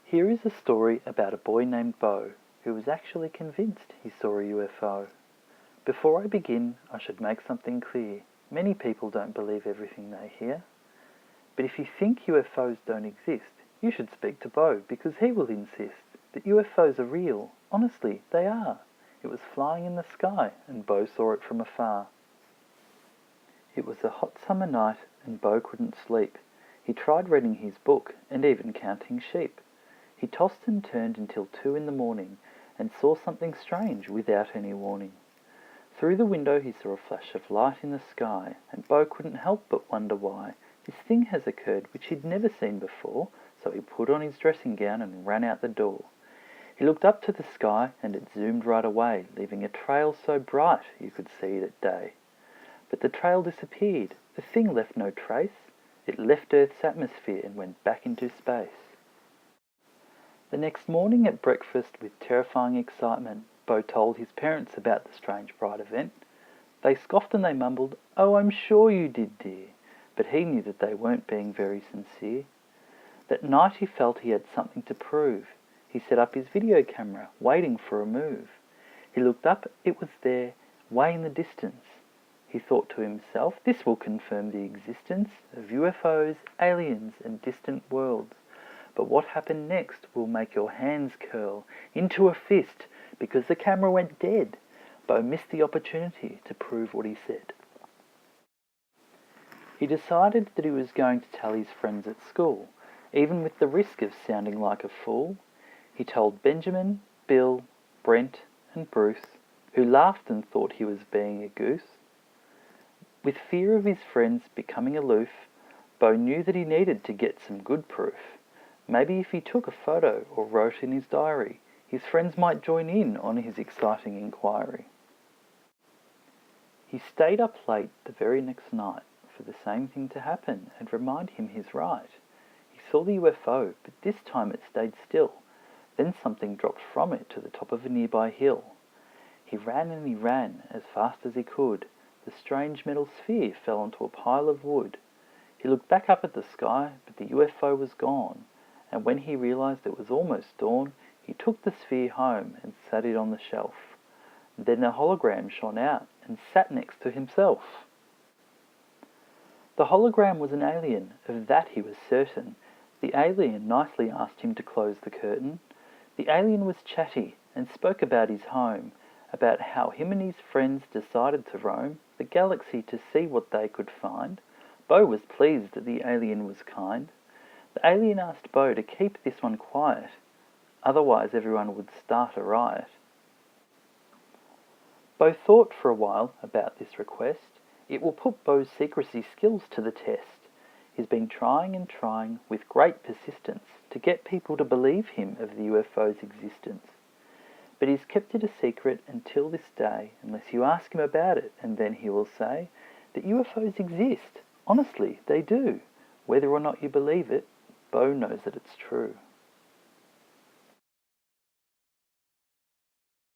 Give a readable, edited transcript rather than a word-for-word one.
Here is a story about a boy named Beau who was actually convinced he saw a UFO. Before I begin, I should make something clear. Many people don't believe everything they hear. But if you think UFOs don't exist, you should speak to Beau because he will insist that UFOs are real. Honestly, they are. It was flying in the sky and Beau saw it from afar. It was a hot summer night and Beau couldn't sleep. He tried reading his book and even counting sheep. He tossed and turned until 2 in the morning and saw something strange without any warning. Through the window he saw a flash of light in the sky, and Beau couldn't help but wonder why. This thing has occurred which he'd never seen before, so he put on his dressing gown and ran out the door. He looked up to the sky and it zoomed right away, leaving a trail so bright you could see it at day. But the trail disappeared. The thing left no trace. It left Earth's atmosphere and went back into space. The next morning at breakfast, with terrifying excitement, Beau told his parents about the strange bright event. They scoffed and they mumbled, "Oh, I'm sure you did, dear." But he knew that they weren't being very sincere. That night he felt he had something to prove. He set up his video camera, waiting for a move. He looked up, it was there, way in the distance. He thought to himself, this will confirm the existence of UFOs, aliens, and distant worlds. But what happened next will make your hands curl into a fist because the camera went dead. Beau missed the opportunity to prove what he said. He decided that he was going to tell his friends at school, even with the risk of sounding like a fool. He told Benjamin, Bill, Brent, and Bruce, who laughed and thought he was being a goose. With fear of his friends becoming aloof, Beau knew that he needed to get some good proof. Maybe if he took a photo or wrote in his diary, his friends might join in on his exciting inquiry. He stayed up late the very next night for the same thing to happen and remind him he's right. He saw the UFO, but this time it stayed still. Then something dropped from it to the top of a nearby hill. He ran and he ran as fast as he could. The strange metal sphere fell onto a pile of wood. He looked back up at the sky, but the UFO was gone. And when he realized it was almost dawn, he took the sphere home and sat it on the shelf. Then a hologram shone out and sat next to himself. The hologram was an alien, of that he was certain. The alien nicely asked him to close the curtain. The alien was chatty and spoke about his home, about how him and his friends decided to roam the galaxy to see what they could find. Beau was pleased that the alien was kind. The alien asked Beau to keep this one quiet, otherwise everyone would start a riot. Beau thought for a while about this request. It will put Beau's secrecy skills to the test. He's been trying and trying with great persistence to get people to believe him of the UFO's existence. But he's kept it a secret until this day, unless you ask him about it, and then he will say that UFOs exist. Honestly, they do. Whether or not you believe it, Beau knows that it's true.